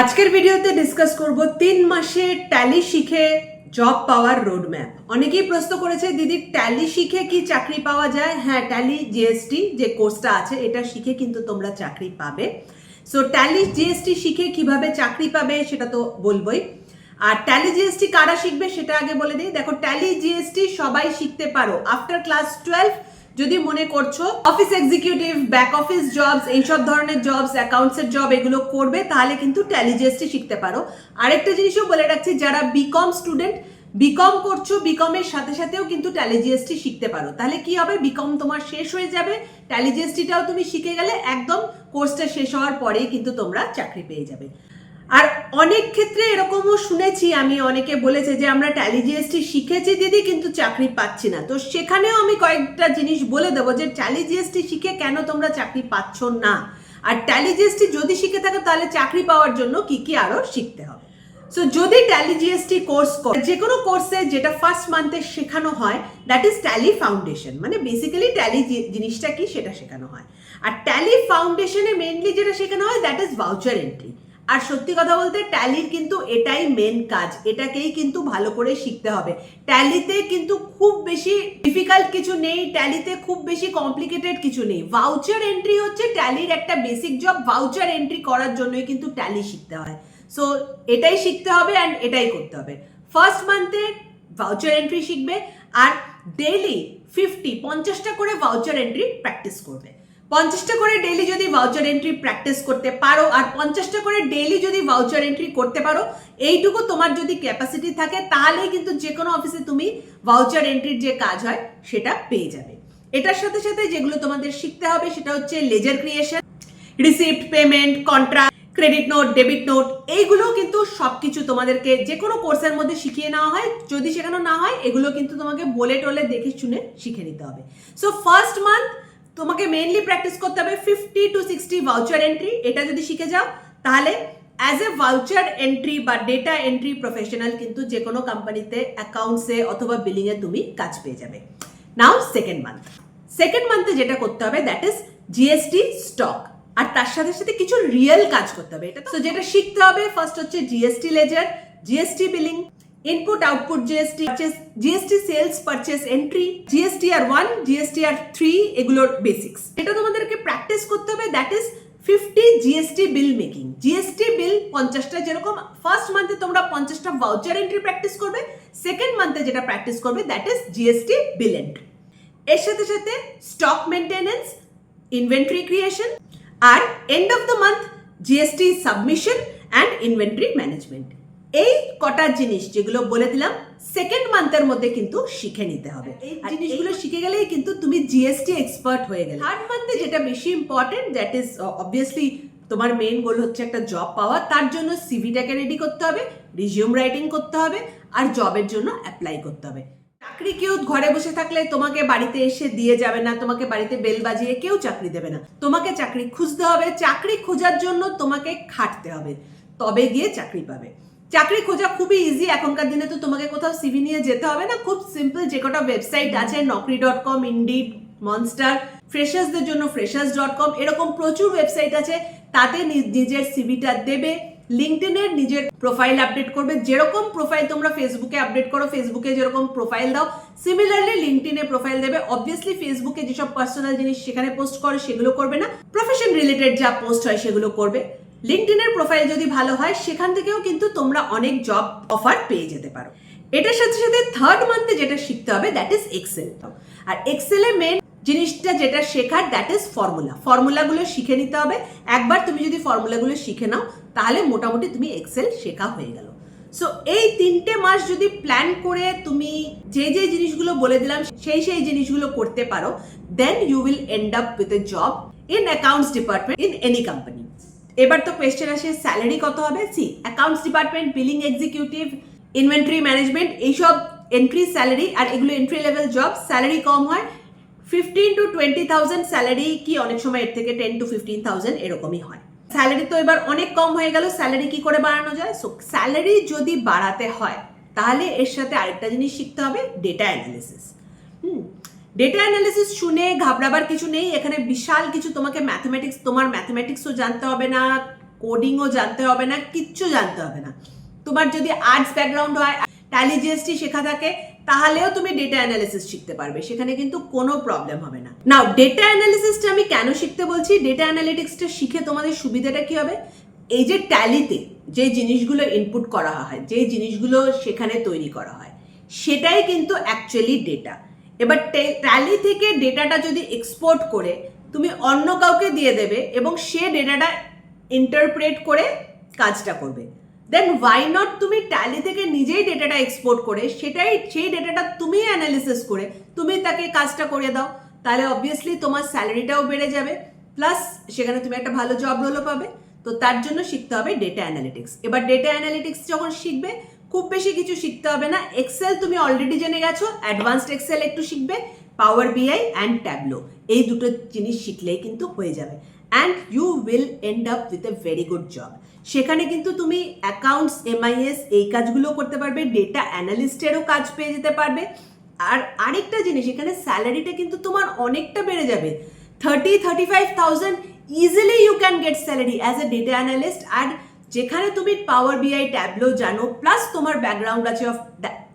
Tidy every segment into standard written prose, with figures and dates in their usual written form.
আজকের ভিডিওতে ডিসকাস করব 3 মাসে ট্যালি শিখে জব পাওয়ার রোডম্যাপ। অনেকেই প্রশ্ন করেছে দিদি ট্যালি শিখে কি চাকরি পাওয়া যায়? হ্যাঁ, ট্যালি জিএসটি যে কোর্সটা আছে এটা শিখে কিন্তু তোমরা চাকরি পাবে। সো ট্যালি জিএসটি শিখে কিভাবে চাকরি পাবে সেটা তো বলবোই। আর ট্যালি জিএসটি কারা শিখবে সেটা আগে বলে দিই। দেখো, ট্যালি জিএসটি সবাই শিখতে পারো আফটার ক্লাস 12। যদি মনে করছো office executive, back office jobs, এইসব ধরনের জবস, অ্যাকাউন্টসের জব এগুলো করবে তাহলে কিন্তু ট্যালি জিএসটি শিখতে পারো। আরেকটা জিনিসও বলে রাখছি, যারা বিকম স্টুডেন্ট, বিকম করছো, বিকমের সাথে সাথেও কিন্তু ট্যালি জিএসটি শিখতে পারো। তাহলে কি হবে, বিকম তোমার শেষ হয়ে যাবে, ট্যালি জিএসটিটাও তুমি শিখে গেলে, একদম কোর্সটা শেষ হওয়ার পরেই কিন্তু তোমরা চাকরি পেয়ে যাবে। আর অনেক ক্ষেত্রে এরকমও শুনেছি আমি, অনেকে বলেছে যে আমরা ট্যালি জিএসটি শিখেছি দিদি কিন্তু চাকরি পাচ্ছি না। তো সেখানেও আমি কয়েকটা জিনিস বলে দেবো যে ট্যালি জিএসটি শিখে কেন তোমরা চাকরি পাচ্ছ না, আর ট্যালি জিএসটি যদি শিখে থাকো তাহলে চাকরি পাওয়ার জন্য কি কি আরো শিখতে হবে। সো যদি ট্যালি জিএসটি কোর্স করো, যে কোনো কোর্সে যেটা ফার্স্ট মান্থে শেখানো হয় দ্যাট ইজ ট্যালি ফাউন্ডেশন, মানে বেসিক্যালি ট্যালি জিনিসটা কি সেটা শেখানো হয়। আর ট্যালি ফাউন্ডেশনে মেইনলি যেটা শেখানো হয় দ্যাট ইজ ভাউচার এন্ট্রি। আর সত্যি কথা বলতে ট্যালির কিন্তু এটাই মেন কাজ, এটাকেই কিন্তু ভালো করে শিখতে হবে। ট্যালিতে কিন্তু খুব বেশি ডিফিকাল্ট কিছু নেই, ট্যালিতে খুব বেশি কমপ্লিকেটেড কিছু নেই। ভাউচার এন্ট্রি হচ্ছে ট্যালির একটা বেসিক জব, ভাউচার এন্ট্রি করার জন্যই কিন্তু ট্যালি শিখতে হয়। সো এটাই শিখতে হবে অ্যান্ড এটাই করতে হবে। ফার্স্ট মান্থে ভাউচার এন্ট্রি শিখবে আর ডেইলি 50টা করে ভাউচার এন্ট্রি প্র্যাকটিস করবে। 50টা করে ডেইলি যদি ভাউচার এন্ট্রি প্র্যাকটিস করতে পারো আর 50টা করে ডেইলি যদি ভাউচার এন্ট্রি করতে পারো, এইটুকু তোমার যদি ক্যাপাসিটি থাকে তাহলে কিন্তু যে কোনো অফিসে তুমি ভাউচার এন্ট্রির যে কাজ হয় সেটা পেয়ে যাবে। এটার সাথে সাথে যেগুলো তোমাদের শিখতে হবে সেটা হচ্ছে ledger creation, receipt, payment, contract, credit note, debit note, এইগুলো কিন্তু সবকিছু তোমাদেরকে যে কোনো কোর্সের মধ্যে শিখিয়ে নেওয়া হয়। যদি শেখানো না হয় এগুলো কিন্তু তোমাকে বলে টলে দেখে শুনে শিখে নিতে হবে। সো ফার্স্ট মান্থ তোমাকে মেইনলি প্র্যাকটিস করতে হবে 50 to 60 ভাউচার এন্ট্রি। এটা যদি শিখে যাও তাহলে অ্যাজ এ ভাউচার এন্ট্রি বা ডেটা এন্ট্রি প্রফেশনাল কিন্তু যে কোনো কোম্পানিতে অ্যাকাউন্টসে অথবা বিলিংয়ে তুমি কাজ পেয়ে যাবে। নাও সেকেন্ড মান্থে যেটা করতে হবে দ্যাট ইজ জিএসটি স্টক, আর তার সাথে সাথে কিছু রিয়েল কাজ করতে হবে। এটা তো যেটা শিখতে হবে ফার্স্ট হচ্ছে GST ledger, GST billing, input output GST, GST sales purchase entry, GSTR 1, GSTR 3, এগুলোর বেসিক্স। এটা তোমাদেরকে প্র্যাকটিস করতে হবে that is 50 GST bill making. GST bill 50টা, যেরকম ফার্স্ট মান্থে তোমরা 50টা ভাউচার এন্ট্রি প্র্যাকটিস করবে, সেকেন্ড মান্থে যেটা প্র্যাকটিস করবে that is GST bill entry. এর সাথে সাথে স্টক মেনটেনেন্স, ইনভেন্টরি ক্রিয়েশন, আর end of the month GST submission and inventory management. এই কটা জিনিস যেগুলো বলে দিলাম সেকেন্ড মান্থের মধ্যে কিন্তু শিখে নিতে হবে। এই জিনিসগুলো শিখে গেলেই কিন্তু তুমি জিএসটি এক্সপার্ট হয়ে গেলে। থার্ড মান্থে যেটা বেশি ইম্পর্টেন্ট দ্যাট ইজ অবভিয়াসলি তোমার মেইন গোল হচ্ছে একটা জব পাওয়া। তার জন্য সিভিটাকে রেডি করতে হবে, রিজিউম রাইটিং করতে হবে, আর জবের জন্য অ্যাপ্লাই করতে হবে। চাকরি কেউ ঘরে বসে থাকলে তোমাকে বাড়িতে এসে দিয়ে যাবে না, তোমাকে বাড়িতে বেল বাজিয়ে কেউ চাকরি দেবে না। তোমাকে চাকরি খুঁজতে হবে, চাকরি খোঁজার জন্য তোমাকে খাটতে হবে, তবে গিয়ে চাকরি পাবে। চাকরি খোঁজা খুবই ইজি এখনকার দিনে, তো তোমাকে কোথাও সিভি নিয়ে যেতে হবে না। খুব সিম্পল, যে কটা ওয়েবসাইট আছে naukri.com, ইন্ডিড, মনস্টার, ফ্রেশার্সদের জন্য freshers.com, এরকম প্রচুর ওয়েবসাইট আছে। তাতে নিজের সিভিটা দেবে, লিঙ্কডইনের নিজের প্রোফাইল আপডেট করবে। যেরকম প্রোফাইল তোমরা ফেসবুকে আপডেট করো, ফেসবুকে যেরকম প্রোফাইল দাও সিমিলারলি লিঙ্কডইনে প্রোফাইল দেবে। অবভিয়াসলি ফেসবুকে যেসব পার্সোনাল জিনিস সেখানে পোস্ট করো সেগুলো করবে না, প্রফেশন রিলেটেড যা পোস্ট হয় সেগুলো করবে। লিঙ্কডইনের প্রোফাইল যদি ভালো হয় সেখান থেকেও কিন্তু তোমরা অনেক জব অফার পেয়ে যেতে পারো। এটার সাথে সাথে থার্ড মান্থে যেটা শিখতে হবে দ্যাট ইজ এক্সেল। আর এক্সেলে মেন জিনিসটা যেটা শেখার দ্যাট ইজ ফর্মুলাগুলো শিখে নিতে হবে। একবার তুমি যদি ফর্মুলাগুলো শিখে নাও তাহলে মোটামুটি তুমি এক্সেল শেখা হয়ে গেল। সো এই 3টে মাস যদি প্ল্যান করে তুমি যে যে জিনিসগুলো বলে দিলাম সেই জিনিসগুলো করতে পারো, then you will end up with a job in accounts department in any company. এবার তো কোয়েশ্চেন আসে স্যালারি কত হবে। Accounts department, billing executive, inventory management, এইসব এন্ট্রি স্যালারি, আর এগুলো এন্ট্রি লেভেল জব, স্যালারি কম হয়। 15 to 20,000 স্যালারি, কি অনেক সময় এর থেকে 10 to 15,000 এরকমই হয়। স্যালারি তো এবার অনেক কম হয়ে গেল, স্যালারি কি করে বাড়ানো যায়? সো স্যালারি যদি বাড়াতে হয় তাহলে এর সাথে আরেকটা জিনিস শিখতে হবে, ডেটা অ্যানালিসিস। ডেটা অ্যানালিসিস শুনে ঘাবড়াবার কিছু নেই, এখানে বিশাল কিছু তোমাকে তোমার ম্যাথমেটিক্সও জানতে হবে না, কোডিংও জানতে হবে না, কিচ্ছু জানতে হবে না। তোমার যদি আর্টস ব্যাকগ্রাউন্ড হয়, ট্যালি জিএসটি শেখা থাকে, তাহলেও তুমি ডেটা অ্যানালিসিস শিখতে পারবে, সেখানে কিন্তু কোনো প্রবলেম হবে না। নাও ডেটা অ্যানালিসিসটা আমি কেন শিখতে বলছি, ডেটা অ্যানালিটিক্সটা শিখে তোমাদের সুবিধাটা কি হবে, এই যে ট্যালিতে যে জিনিসগুলো ইনপুট করা হয়, যে জিনিসগুলো সেখানে তৈরি করা হয়, সেটাই কিন্তু অ্যাকচুয়ালি ডেটা। এবার ট্যালি থেকে ডেটাটা যদি এক্সপোর্ট করে তুমি অন্য কাউকে দিয়ে দেবে এবং সে ডেটাটা ইন্টারপ্রেট করে কাজটা করবে, দেন ওয়াই নট তুমি ট্যালি থেকে নিজেই ডেটাটা এক্সপোর্ট করে সেই ডেটাটা তুমি অ্যানালিসিস করে তুমি তাকে কাজটা করে দাও, তাহলে অবভিয়াসলি তোমার স্যালারিটাও বেড়ে যাবে, প্লাস সেখানে তুমি একটা ভালো জব রোলও পাবে। তো তার জন্য শিখতে হবে ডেটা অ্যানালিটিক্স। এবার ডেটা অ্যানালিটিক্স যখন শিখবে, খুব বেশি কিছু শিখতে হবে না। এক্সেল তুমি অলরেডি জেনে গেছো, অ্যাডভান্সড এক্সেল একটু শিখবে, পাওয়ার বিআই অ্যান্ড ট্যাবলো, এই দুটো জিনিস শিখলেই কিন্তু হয়ে যাবে, and you will end up with a very good job. সেখানে কিন্তু তুমি অ্যাকাউন্টস, এমআইএস এই কাজগুলো করতে পারবে, ডেটা অ্যানালিস্টেরও কাজ পেয়ে যেতে পারবে। আর আরেকটা জিনিস, এখানে স্যালারিটা কিন্তু তোমার অনেকটা বেড়ে যাবে, 35,000 easily you can get salary as a data analyst. আর যেখানে তুমি পাওয়ার বিআই ট্যাবলো জানো, প্লাস তোমার ব্যাকগ্রাউন্ড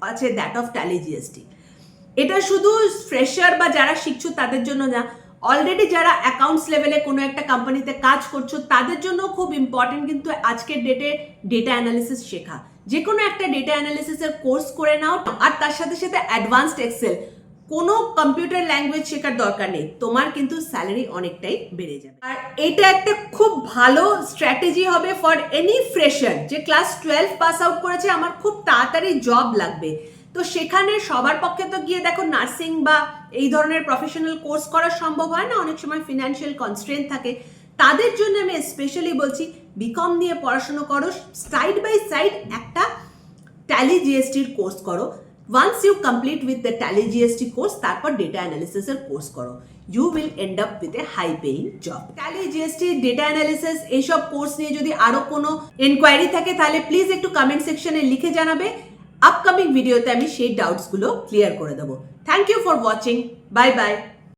আছে দ্যাট অফ ট্যালি জিএসটি। এটা শুধু ফ্রেশার বা যারা শিখছো তাদের জন্য না, অলরেডি যারা অ্যাকাউন্টস লেভেলে কোনো একটা কোম্পানিতে কাজ করছো তাদের জন্য খুব ইম্পর্টেন্ট কিন্তু আজকের ডেটে ডেটা অ্যানালিসিস শেখা। যে কোনো একটা ডেটা অ্যানালিসিসের কোর্স করে নাও, আর তার সাথে সাথে অ্যাডভান্সড এক্সেল, কোনো কম্পিউটার ল্যাঙ্গুয়েজ শেখার দরকার নেই, তোমার কিন্তু স্যালারি অনেকটাই বেড়ে যাবে। আর এটা একটা খুব ভালো স্ট্র্যাটেজি হবে ফর এনি ফ্রেশার যে ক্লাস 12 পাস আউট করেছে, আমার খুব তাড়াতাড়ি জব লাগবে। তো সেখানে সবার পক্ষে তো গিয়ে দেখো নার্সিং বা এই ধরনের প্রফেশনাল কোর্স করা সম্ভব হয় না, অনেক সময় ফিনান্সিয়াল কনস্ট্রেন্ট থাকে। তাদের জন্য আমি স্পেশালি বলছি বিকম নিয়ে পড়াশোনা করো, সাইড বাই সাইড একটা ট্যালি জিএসটির কোর্স করো। Once you complete with the Tally GST course, তারপর ডেটা অ্যানালিসিসের কোর্স করো, you will end up with a high paying job. Tally GST, data analysis এইসব কোর্স নিয়ে যদি আরো কোনো এনকোয়ারি থাকে তাহলে প্লিজ একটু কমেন্ট সেকশনে লিখে জানাবে, আপকামিং ভিডিওতে আমি সেই ডাউটসগুলো ক্লিয়ার করে দেবো। Thank you for watching, bye by.